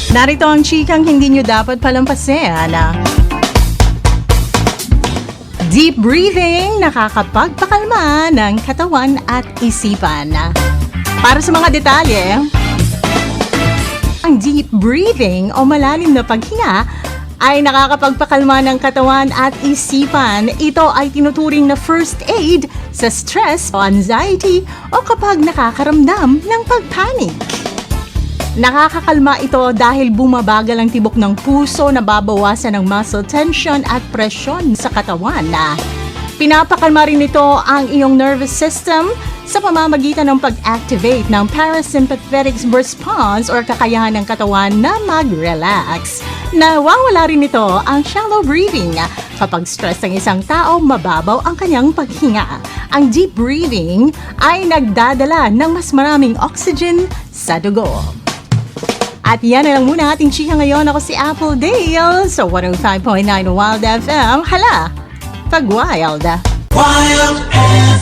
Narito ang chikang hindi nyo dapat palampasin. Deep breathing, nakakapagpakalma ng katawan at isipan. Para sa mga detalye, ang deep breathing o malalim na paghinga ay nakakapagpakalma ng katawan at isipan. Ito ay tinuturing na first aid sa stress o anxiety o kapag nakakaramdam ng pagpanik. Nakakakalma ito dahil bumabagal ang tibok ng puso, nababawasan ng muscle tension at presyon sa katawan. Pinapakalma rin ito ang iyong nervous system sa pamamagitan ng pag-activate ng parasympathetic response or kakayahan ng katawan na mag-relax. Nawawala rin ito ang shallow breathing. Kapag stress ang isang tao, mababaw ang kanyang paghinga. Ang deep breathing ay nagdadala ng mas maraming oxygen sa dugo. At yan na lang muna ating chika ngayon. Ako si Apple Dale sa 105.9 Wild FM. Hala, pag Wild! Wild FM.